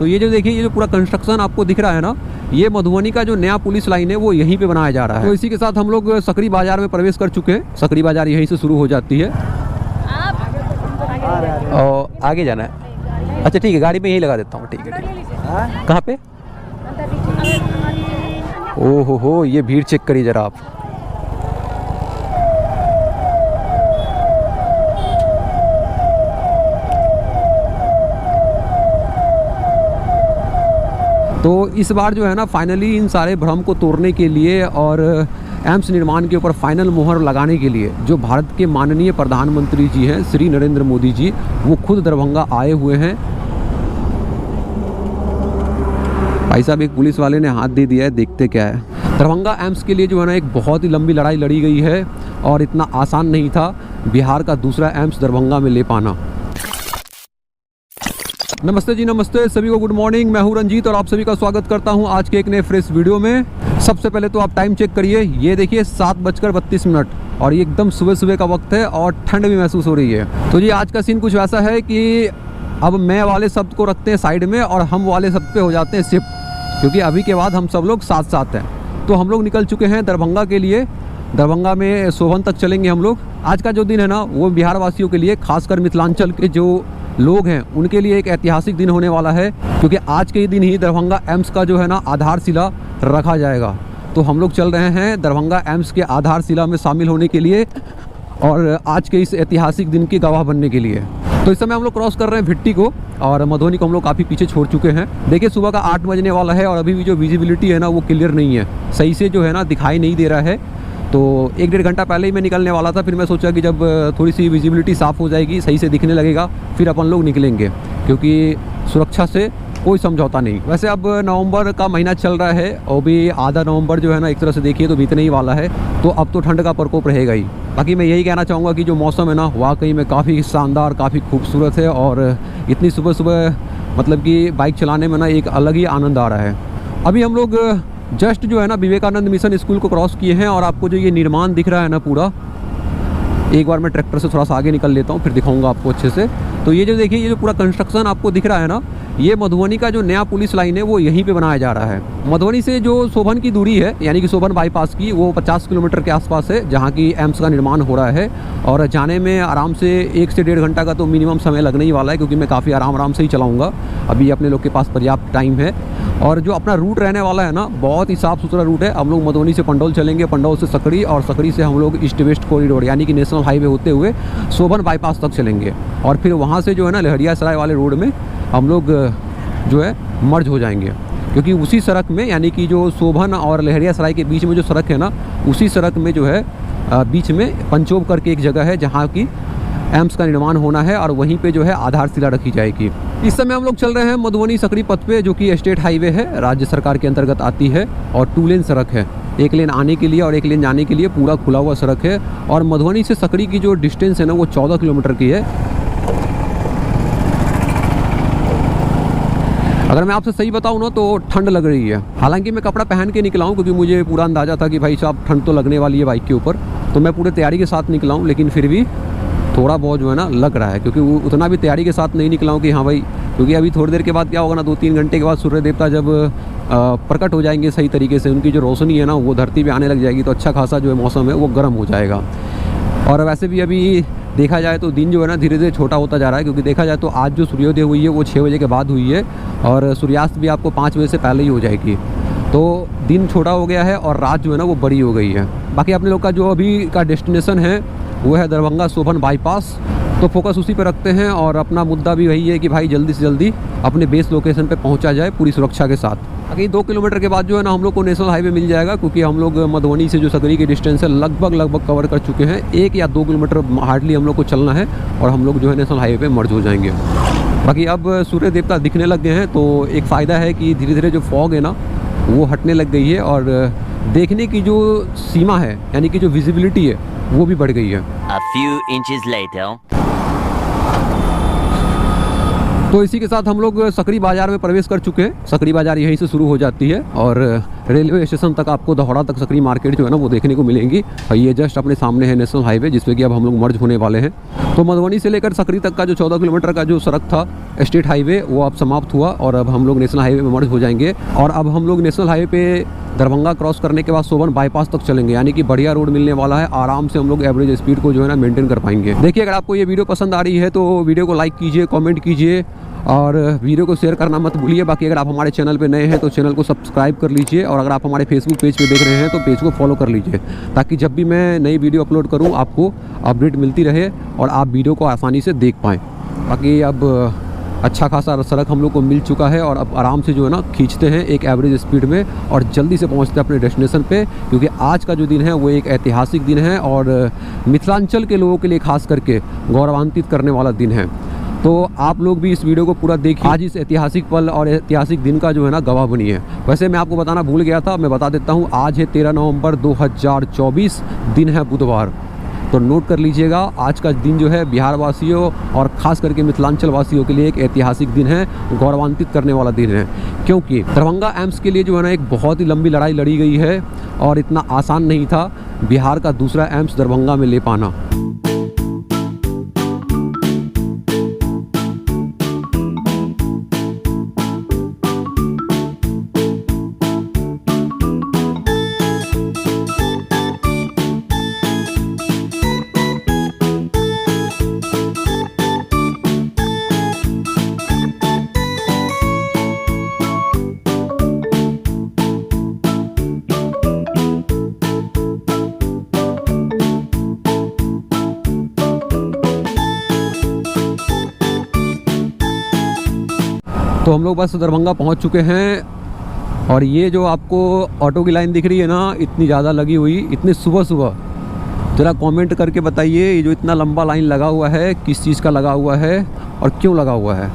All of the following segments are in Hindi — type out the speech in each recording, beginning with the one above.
तो ये जो देखिए, ये जो पूरा कंस्ट्रक्शन आपको दिख रहा है ना, ये मधुबनी का जो नया पुलिस लाइन है वो यहीं पे बनाया जा रहा है। तो इसी के साथ हम लोग सकरी बाजार में प्रवेश कर चुके हैं। सकरी बाजार यहीं से शुरू हो जाती है और आगे जाना है। अच्छा ठीक है, गाड़ी में यही लगा देता हूँ। ठीक है ठीक है। कहाँ पे? ओहो हो, ये भीड़ चेक करिए जरा आप। तो इस बार जो है ना, फाइनली इन सारे भ्रम को तोड़ने के लिए और एम्स निर्माण के ऊपर फाइनल मोहर लगाने के लिए जो भारत के माननीय प्रधानमंत्री जी हैं श्री नरेंद्र मोदी जी, वो खुद दरभंगा आए हुए हैं। भाई साहब, एक पुलिस वाले ने हाथ दे दिया है, देखते क्या है। दरभंगा एम्स के लिए जो है ना, एक बहुत ही लंबी लड़ाई लड़ी गई है और इतना आसान नहीं था बिहार का दूसरा एम्स दरभंगा में ले पाना। नमस्ते जी, नमस्ते सभी को, गुड मॉर्निंग। मैं हूं रंजीत और आप सभी का स्वागत करता हूं आज के एक नए फ्रेश वीडियो में। सबसे पहले तो आप टाइम चेक करिए, ये देखिए 7:32 और ये एकदम सुबह सुबह का वक्त है और ठंड भी महसूस हो रही है। तो जी आज का सीन कुछ वैसा है कि अब मैं वाले शब्द को रखते हैं साइड में और हम वाले शब्द पे हो जाते हैं शिफ्ट, क्योंकि अभी के बाद हम सब लोग साथ साथ हैं। तो हम लोग निकल चुके हैं दरभंगा के लिए। दरभंगा में सोहन तक चलेंगे हम लोग। आज का जो दिन है ना, वो बिहार वासियों के लिए, खासकर मिथिलांचल के जो लोग हैं उनके लिए एक ऐतिहासिक दिन होने वाला है, क्योंकि आज के दिन ही दरभंगा एम्स का जो है ना आधारशिला रखा जाएगा। तो हम लोग चल रहे हैं दरभंगा एम्स के आधारशिला में शामिल होने के लिए और आज के इस ऐतिहासिक दिन की गवाह बनने के लिए। तो इस समय हम लोग क्रॉस कर रहे हैं भिट्टी को और मधुबनी को हम लोग काफ़ी पीछे छोड़ चुके हैं। देखिए सुबह का 8 बजने वाला है और अभी भी जो विजिबिलिटी है ना, वो क्लियर नहीं है, सही से जो है ना दिखाई नहीं दे रहा है। तो 1-1.5 घंटा पहले ही मैं निकलने वाला था, फिर मैं सोचा कि जब थोड़ी सी विजिबिलिटी साफ़ हो जाएगी, सही से दिखने लगेगा, फिर अपन लोग निकलेंगे, क्योंकि सुरक्षा से कोई समझौता नहीं। वैसे अब नवंबर का महीना चल रहा है और भी आधा नवंबर जो है ना, एक तरह से देखिए तो बीतने ही वाला है। तो अब तो ठंड का प्रकोप रहेगा ही। बाकी मैं यही कहना चाहूँगा कि जो मौसम है ना, वाकई में काफ़ी शानदार, काफ़ी खूबसूरत है और इतनी सुबह सुबह मतलब कि बाइक चलाने में ना एक अलग ही आनंद आ रहा है। अभी हम लोग जस्ट जो है ना विवेकानंद मिशन स्कूल को क्रॉस किए हैं और आपको जो ये निर्माण दिख रहा है ना पूरा, एक बार मैं ट्रैक्टर से थोड़ा सा आगे निकल लेता हूँ, फिर दिखाऊंगा आपको अच्छे से। तो ये जो देखिए, ये जो पूरा कंस्ट्रक्शन आपको दिख रहा है ना, ये मधुबनी का जो नया पुलिस लाइन है वो यहीं पे बनाया जा रहा है। मधुबनी से जो सोबन की दूरी है, यानी कि सोबन बाईपास की, वो 50 किलोमीटर के आसपास है, जहाँ की एम्स का निर्माण हो रहा है। और जाने में आराम से 1 से 1.5 घंटा का तो मिनिमम समय लगने ही वाला है, क्योंकि मैं काफ़ी आराम से ही चलाऊँगा। अभी अपने लोग के पास पर्याप्त टाइम है और जो अपना रूट रहने वाला है ना, बहुत ही साफ़ सुथरा रूट है। हम लोग मधुबनी से पंडौल चलेंगे, पंडौल से सकरी और सकरी से हम लोग ईस्ट वेस्ट कॉरिडोर यानी कि नेशनल हाईवे होते हुए सोबन बाईपास तक चलेंगे और फिर वहाँ से जो है ना लहरियासराय वाले रोड में हम लोग जो है मर्ज हो जाएंगे, क्योंकि उसी सड़क में, यानी कि जो सोबन और लहरियासराय के बीच में जो सड़क है ना, उसी सड़क में जो है बीच में पंचोब करके एक जगह है जहाँ की एम्स का निर्माण होना है और वहीं पे जो है आधारशिला रखी जाएगी। इस समय हम लोग चल रहे हैं मधुबनी सकरी पथ पे, जो कि स्टेट हाईवे है, राज्य सरकार के अंतर्गत आती है और 2 लेन सड़क है। 1 लेन आने के लिए और 1 लेन जाने के लिए पूरा खुला हुआ सड़क है। और मधुबनी से सकरी की जो डिस्टेंस है ना, वो 14 किलोमीटर की है। अगर मैं आपसे सही बताऊं ना, तो ठंड लग रही है। हालांकि मैं कपड़ा पहन के निकला हूं, क्योंकि मुझे पूरा अंदाजा था कि भाई साहब ठंड तो लगने वाली है बाइक के ऊपर, तो मैं पूरे तैयारी के साथ निकला हूं। लेकिन फिर भी थोड़ा बहुत जो है ना लग रहा है, क्योंकि वो उतना भी तैयारी के साथ नहीं निकला हूँ कि हाँ भाई, क्योंकि अभी थोड़ी देर के बाद क्या होगा ना, 2-3 घंटे के बाद सूर्य देवता जब प्रकट हो जाएंगे सही तरीके से, उनकी जो रोशनी है ना वो धरती पे आने लग जाएगी, तो अच्छा खासा जो है मौसम है वो गर्म हो जाएगा। और वैसे भी अभी देखा जाए तो दिन जो है ना धीरे धीरे छोटा होता जा रहा है, क्योंकि देखा जाए तो आज जो सूर्योदय हुई है वो 6 बजे के बाद हुई है और सूर्यास्त भी आपको 5 बजे से पहले ही हो जाएगी। तो दिन छोटा हो गया है और रात जो है ना वो बड़ी हो गई है। बाकी अपने लोग का जो अभी का डेस्टिनेशन है वो है दरभंगा सोबन बाईपास, तो फोकस उसी पर रखते हैं और अपना मुद्दा भी वही है कि भाई जल्दी से जल्दी अपने बेस लोकेशन पे पहुंचा जाए पूरी सुरक्षा के साथ। बाकी 2 किलोमीटर के बाद जो है ना हम लोग को नेशनल हाईवे मिल जाएगा, क्योंकि हम लोग मधुबनी से जो सकरी की डिस्टेंस है लगभग कवर कर चुके हैं। 1 या 2 किलोमीटर हार्डली हम लोग को चलना है और हम लोग जो है नेशनल हाईवे पे मर्ज हो जाएंगे। बाकी अब सूर्य देवता दिखने लग गए हैं, तो एक फ़ायदा है कि धीरे धीरे जो फॉग है ना वो हटने लग गई है और देखने की जो सीमा है, यानी कि जो विजिबिलिटी है, वो भी बढ़ गई है। A few inches later. तो इसी के साथ हम लोग सकरी बाजार में प्रवेश कर चुके हैं। सकरी बाजार यहीं से शुरू हो जाती है और रेलवे स्टेशन तक आपको दहोड़ा तक सकरी मार्केट जो है ना वो देखने को मिलेंगी। और ये जस्ट अपने सामने है नेशनल हाईवे, जिसपे कि अब हम लोग मर्ज होने वाले हैं। तो मधुबनी से लेकर सकरी तक का जो 14 किलोमीटर का जो सड़क था स्टेट हाईवे, वो अब समाप्त हुआ और अब हम लोग नेशनल हाईवे में मर्ज हो जाएंगे। और अब हम लोग नेशनल हाईवे पे दरभंगा क्रॉस करने के बाद सोबन बाईपास तक चलेंगे, यानी कि बढ़िया रोड मिलने वाला है। आराम से हम लोग एवरेज स्पीड को जो है ना मेंटेन कर पाएंगे। देखिए, अगर आपको ये वीडियो पसंद आ रही है तो वीडियो को लाइक कीजिए, कमेंट कीजिए और वीडियो को शेयर करना मत भूलिए। बाकी अगर आप हमारे चैनल पे नए हैं तो चैनल को सब्सक्राइब कर लीजिए और अगर आप हमारे फेसबुक पेज पे देख रहे हैं तो पेज को फॉलो कर लीजिए, ताकि जब भी मैं नई वीडियो अपलोड करूं आपको अपडेट मिलती रहे और आप वीडियो को आसानी से देख पाएँ। बाकी अब अच्छा खासा सड़क हम लोग को मिल चुका है और अब आराम से जो है ना खींचते हैं एक एवरेज स्पीड में और जल्दी से पहुंचते हैं अपने डेस्टिनेशन पे, क्योंकि आज का जो दिन है वो एक ऐतिहासिक दिन है और मिथिलांचल के लोगों के लिए खास करके गौरवान्वित करने वाला दिन है। तो आप लोग भी इस वीडियो को पूरा देखिए, आज इस ऐतिहासिक पल और ऐतिहासिक दिन का जो है ना गवाह बनिए। वैसे मैं आपको बताना भूल गया था, मैं बता देता हूँ, आज है 13 नवंबर 2024, दिन है बुधवार। तो नोट कर लीजिएगा, आज का दिन जो है बिहार वासियों और ख़ास करके मिथिलांचल वासियों के लिए एक ऐतिहासिक दिन है, गौरवान्वित करने वाला दिन है। क्योंकि दरभंगा एम्स के लिए जो है ना एक बहुत ही लंबी लड़ाई लड़ी गई है और इतना आसान नहीं था बिहार का दूसरा एम्स दरभंगा में ले पाना। तो हम लोग बस दरभंगा पहुंच चुके हैं और ये जो आपको ऑटो की लाइन दिख रही है ना, इतनी ज़्यादा लगी हुई, इतनी सुबह सुबह, ज़रा कमेंट करके बताइए ये जो इतना लंबा लाइन लगा हुआ है किस चीज़ का लगा हुआ है और क्यों लगा हुआ है।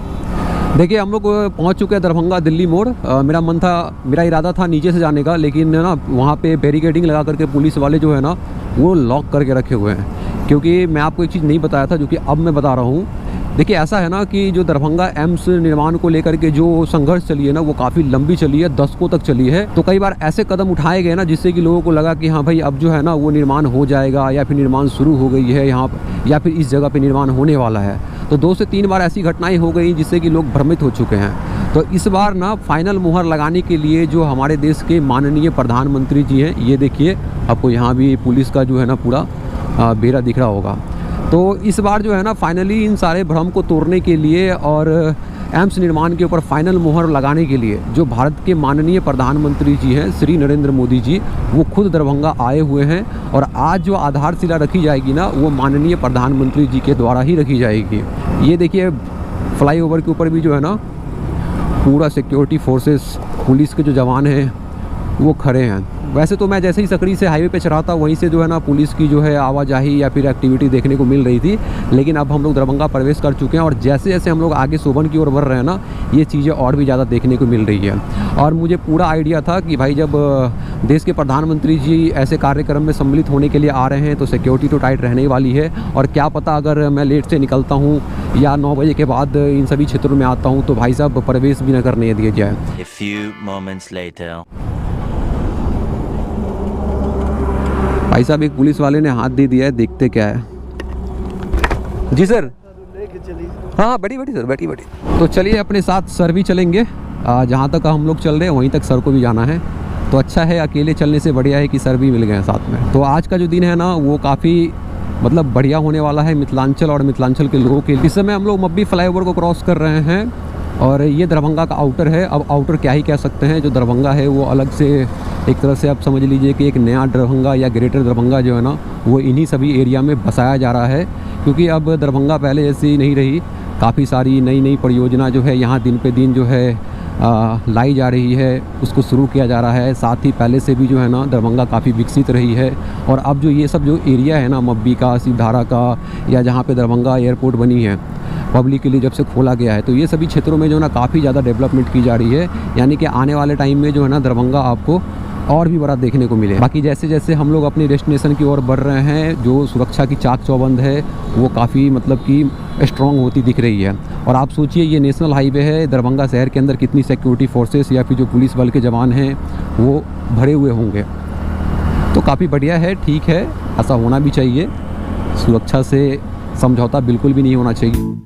देखिए, हम लोग पहुंच चुके हैं दरभंगा दिल्ली मोड़। मेरा इरादा था नीचे से जाने का, लेकिन ना वहाँ पे बैरिकेडिंग लगा करके पुलिस वाले जो है ना वो लॉक करके रखे हुए हैं। क्योंकि मैं आपको एक चीज़ नहीं बताया था जो कि अब मैं बता रहा हूँ। देखिए, ऐसा है ना कि जो दरभंगा एम्स निर्माण को लेकर के जो संघर्ष चली है ना वो काफ़ी लंबी चली है, दशकों तक चली है। तो कई बार ऐसे कदम उठाए गए ना जिससे कि लोगों को लगा कि हाँ भाई अब जो है ना वो निर्माण हो जाएगा या फिर निर्माण शुरू हो गई है यहाँ या फिर इस जगह पे निर्माण होने वाला है। तो 2 से 3 बार ऐसी घटनाएं हो गई जिससे कि लोग भ्रमित हो चुके हैं। तो इस बार ना फाइनल मुहर लगाने के लिए जो हमारे देश के माननीय प्रधानमंत्री जी हैं, ये देखिए आपको यहाँ भी पुलिस का जो है ना पूरा बेड़ा दिख रहा होगा। तो इस बार जो है ना फाइनली इन सारे भ्रम को तोड़ने के लिए और एम्स निर्माण के ऊपर फाइनल मुहर लगाने के लिए जो भारत के माननीय प्रधानमंत्री जी हैं श्री नरेंद्र मोदी जी, वो खुद दरभंगा आए हुए हैं। और आज जो आधारशिला रखी जाएगी ना वो माननीय प्रधानमंत्री जी के द्वारा ही रखी जाएगी। ये देखिए, फ्लाईओवर के ऊपर भी जो है ना पूरा सिक्योरिटी फोर्सेस, पुलिस के जो जवान हैं वो खड़े हैं। वैसे तो मैं जैसे ही सकरी से हाईवे पे चढ़ा था वहीं से जो है ना पुलिस की जो है आवाजाही या फिर एक्टिविटी देखने को मिल रही थी, लेकिन अब हम लोग दरभंगा प्रवेश कर चुके हैं और जैसे जैसे हम लोग आगे सोबन की ओर बढ़ रहे हैं ना ये चीज़ें और भी ज़्यादा देखने को मिल रही है। और मुझे पूरा आइडिया था कि भाई जब देश के प्रधानमंत्री जी ऐसे कार्यक्रम में सम्मिलित होने के लिए आ रहे हैं तो सिक्योरिटी तो टाइट रहने वाली है। और क्या पता अगर मैं लेट से निकलता हूँ या 9 बजे के बाद इन सभी क्षेत्रों में आता हूँ तो भाई साहब प्रवेश भी न करने दिया जाए। A few moments later. भाई साहब, एक पुलिस वाले ने हाथ दे दिया है, देखते क्या है। जी सर। हाँ, बैठी सर, बैठी। तो चलिए, अपने साथ सर भी चलेंगे। जहाँ तक हम लोग चल रहे हैं वहीं तक सर को भी जाना है। तो अच्छा है, अकेले चलने से बढ़िया है कि सर भी मिल गए साथ में। तो आज का जो दिन है ना वो काफ़ी मतलब बढ़िया होने वाला है मिथिलांचल और मिथिलांचल के लोगों के लिए। इस समय हम लोग मब्बी फ्लाईओवर को क्रॉस कर रहे हैं और ये दरभंगा का आउटर है। अब आउटर क्या ही कह सकते हैं, जो दरभंगा है वो अलग से एक तरह से आप समझ लीजिए कि एक नया दरभंगा या ग्रेटर दरभंगा जो है ना वो इन्हीं सभी एरिया में बसाया जा रहा है। क्योंकि अब दरभंगा पहले जैसी नहीं रही, काफ़ी सारी नई परियोजना जो है यहाँ दिन पे दिन जो है लाई जा रही है, उसको शुरू किया जा रहा है। साथ ही पहले से भी जो है ना दरभंगा काफ़ी विकसित रही है। और अब जो ये सब जो एरिया है ना मब्बी का, सिवधारा का, या जहाँ पे दरभंगा एयरपोर्ट बनी है पब्लिक के लिए जब से खोला गया है, तो ये सभी क्षेत्रों में जो है ना काफ़ी ज़्यादा डेवलपमेंट की जा रही है। यानी कि आने वाले टाइम में जो है ना दरभंगा आपको और भी बड़ा देखने को मिले। बाकी जैसे जैसे हम लोग अपनी डेस्टिनेशन की ओर बढ़ रहे हैं, जो सुरक्षा की चाक चौबंद है वो काफ़ी मतलब कि स्ट्रॉन्ग होती दिख रही है। और आप सोचिए ये नेशनल हाईवे है, दरभंगा शहर के अंदर कितनी सिक्योरिटी फोर्सेस या फिर जो पुलिस बल के जवान हैं वो भरे हुए होंगे। तो काफ़ी बढ़िया है, ठीक है, ऐसा होना भी चाहिए। सुरक्षा से समझौता बिल्कुल भी नहीं होना चाहिए।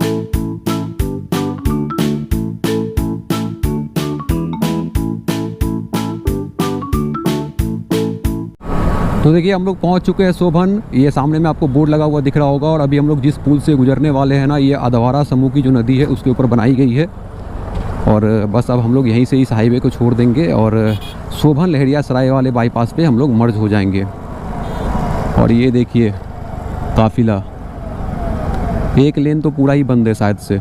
तो देखिए हम लोग पहुंच चुके हैं शोभन। ये सामने में आपको बोर्ड लगा हुआ दिख रहा होगा। और अभी हम लोग जिस पुल से गुजरने वाले हैं ना, ये अधवारा समूह की जो नदी है उसके ऊपर बनाई गई है। और बस अब हम लोग यहीं से इस हाईवे को छोड़ देंगे और शोभन लहरियासराय वाले बाईपास पे हम लोग मर्ज हो जाएंगे। और ये देखिए काफिला, एक लेन तो पूरा ही बंद है शायद से।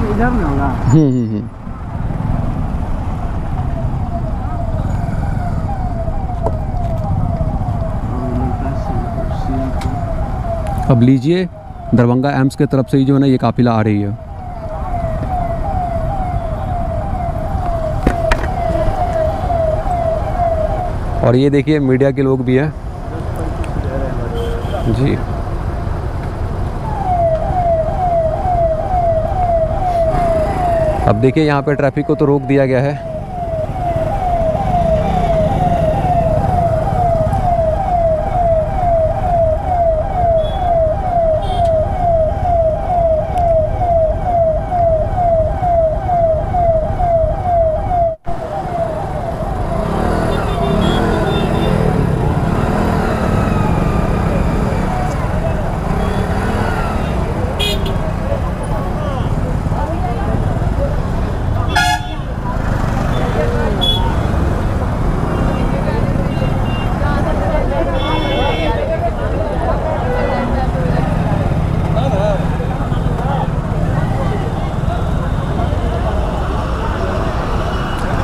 इधर में होगा। अब लीजिए दरभंगा एम्स के तरफ से ही जो है ना ये काफिला आ रही है। और ये देखिए मीडिया के लोग भी हैं जी। अब देखिए यहाँ पे ट्रैफिक को तो रोक दिया गया है।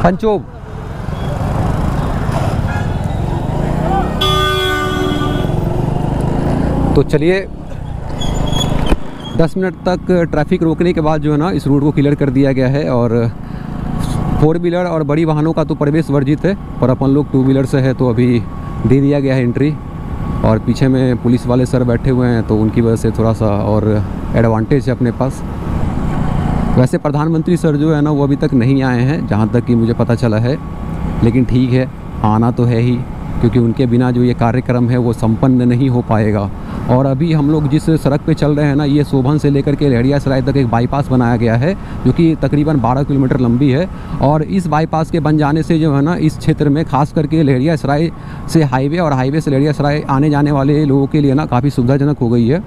पंचोब तो चलिए 10 मिनट तक ट्रैफिक रोकने के बाद जो है ना इस रूट को क्लियर कर दिया गया है। और 4 व्हीलर और बड़ी वाहनों का तो प्रवेश वर्जित है, पर अपन लोग 2 व्हीलर से है तो अभी दे दिया गया है एंट्री। और पीछे में पुलिस वाले सर बैठे हुए हैं तो उनकी वजह से थोड़ा सा और एडवांटेज है अपने पास। वैसे प्रधानमंत्री सर जो है ना वो अभी तक नहीं आए हैं जहाँ तक कि मुझे पता चला है, लेकिन ठीक है, आना तो है ही, क्योंकि उनके बिना जो ये कार्यक्रम है वो संपन्न नहीं हो पाएगा। और अभी हम लोग जिस सड़क पे चल रहे हैं ना, ये शोभन से लेकर के लहरियासराय तक एक बाईपास बनाया गया है जो कि तकरीबन 12 किलोमीटर लंबी है। और इस बाईपास के बन जाने से जो है ना इस क्षेत्र में खास करके लहरियासराय से हाईवे और हाईवे से लहरियासराय आने जाने वाले लोगों के लिए ना काफ़ी सुविधाजनक हो गई है।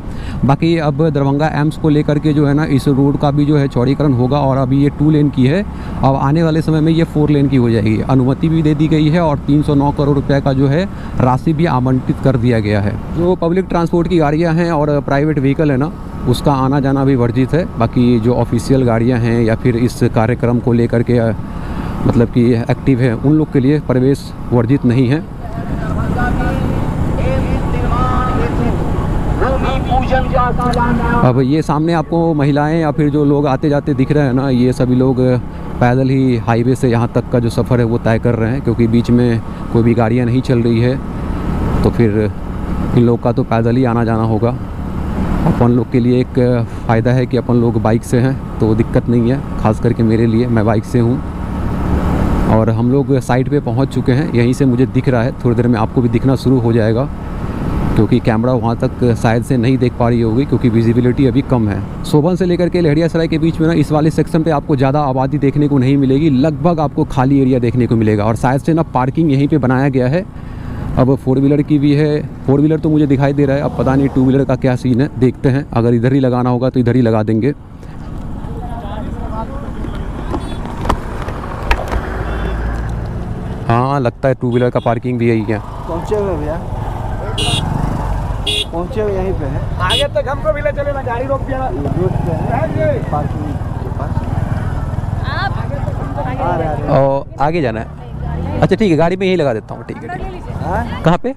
बाकी अब दरभंगा एम्स को लेकर के जो है ना इस रोड का भी जो है चौड़ीकरण होगा। और अभी ये 2 लेन की है, अब आने वाले समय में ये 4 लेन की हो जाएगी। अनुमति भी दे दी गई है और 309 करोड़ रुपये का जो है राशि भी आवंटित कर दिया गया है। जो पब्लिक ट्रांसपोर्ट की गाड़ियां हैं और प्राइवेट व्हीकल है ना, उसका आना जाना भी वर्जित है। बाकी जो ऑफिशियल गाड़ियां हैं या फिर इस कार्यक्रम को लेकर के मतलब कि एक्टिव है, उन लोग के लिए प्रवेश वर्जित नहीं है। अब ये सामने आपको महिलाएं या फिर जो लोग आते जाते दिख रहे हैं ना, ये सभी लोग पैदल ही हाईवे से यहाँ तक का जो सफ़र है वो तय कर रहे हैं, क्योंकि बीच में कोई भी गाड़ियाँ नहीं चल रही है। तो फिर इन लोग का तो पैदल ही आना जाना होगा। अपन लोग के लिए एक फ़ायदा है कि अपन लोग बाइक से हैं तो दिक्कत नहीं है, ख़ास करके मेरे लिए, मैं बाइक से हूँ। और हम लोग साइड पे पहुँच चुके हैं, यहीं से मुझे दिख रहा है, थोड़ी देर में आपको भी दिखना शुरू हो जाएगा, क्योंकि कैमरा वहाँ तक शायद से नहीं देख पा रही होगी क्योंकि विजिबिलिटी अभी कम है। शोभन से लेकर के लहरियासराय के बीच में ना इस वाले सेक्शन पे आपको ज़्यादा आबादी देखने को नहीं मिलेगी, लगभग आपको खाली एरिया देखने को मिलेगा। और शायद से ना पार्किंग यहीं पे बनाया गया है। अब 4 व्हीलर की भी है, 4 व्हीलर तो मुझे दिखाई दे रहा है, अब पता नहीं 2 व्हीलर का क्या सीन है, देखते हैं। अगर इधर ही लगाना होगा तो इधर ही लगा देंगे। हाँ लगता है 2 व्हीलर का पार्किंग भी यही है। पहुँचे हुए भैया, पहुँचे हुए यहीं पे है। आगे तक हमको भी ले चले ना, गाड़ी रोक दिया पार्किंग के पास। और आगे जाना है? अच्छा ठीक है, गाड़ी में यही लगा देता हूँ। ठीक है, ठीक है। कहाँ पे?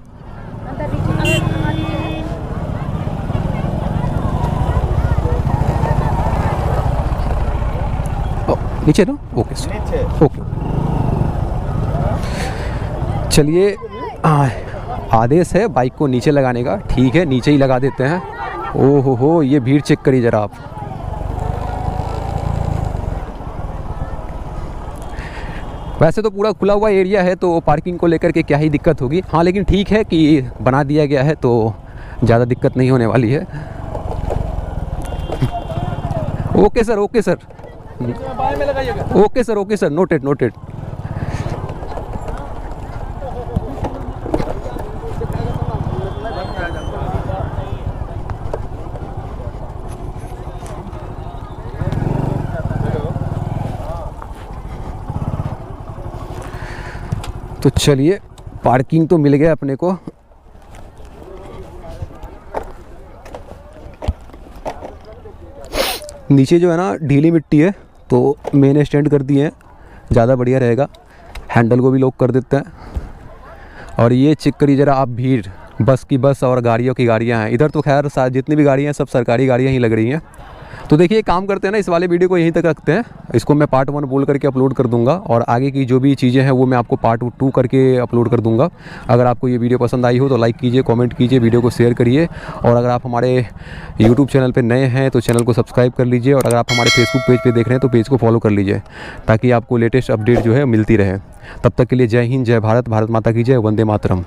नीचे ना, ओके सर, नीचे ओके। चलिए, आदेश है बाइक को नीचे लगाने का, ठीक है नीचे ही लगा देते हैं। ओहो हो, ये भीड़ चेक करिए ज़रा आप। वैसे तो पूरा खुला हुआ एरिया है तो पार्किंग को लेकर के क्या ही दिक्कत होगी। हाँ लेकिन ठीक है कि बना दिया गया है तो ज़्यादा दिक्कत नहीं होने वाली है। ओके सर, ओके सर, बाएं में लगाइएगा। Okay sir, noted noted. तो चलिए, पार्किंग तो मिल गया अपने को। नीचे जो है ना ढीली मिट्टी है तो मेन स्टैंड कर दिए हैं, ज़्यादा बढ़िया रहेगा। हैंडल को भी लॉक कर देते हैं। और ये चेक करिए ज़रा आप भीड़, बस की बस और गाड़ियों की गाड़ियाँ हैं। इधर तो खैर जितनी भी गाड़ियाँ हैं सब सरकारी गाड़ियाँ ही लग रही हैं। तो देखिए काम करते हैं ना, इस वाले वीडियो को यहीं तक रखते हैं। इसको मैं पार्ट 1 बोल करके अपलोड कर दूंगा और आगे की जो भी चीज़ें हैं वो मैं आपको पार्ट 2 करके अपलोड कर दूंगा। अगर आपको ये वीडियो पसंद आई हो तो लाइक कीजिए, कमेंट कीजिए, वीडियो को शेयर करिए। और अगर आप हमारे यूट्यूब चैनल पर नए हैं तो चैनल को सब्सक्राइब कर लीजिए। और अगर आप हमारे फेसबुक पेज पर देख रहे हैं तो पेज को फॉलो कर लीजिए ताकि आपको लेटेस्ट अपडेट जो है मिलती रहे। तब तक के लिए जय हिंद, जय भारत, भारत माता की जय, वंदे मातरम।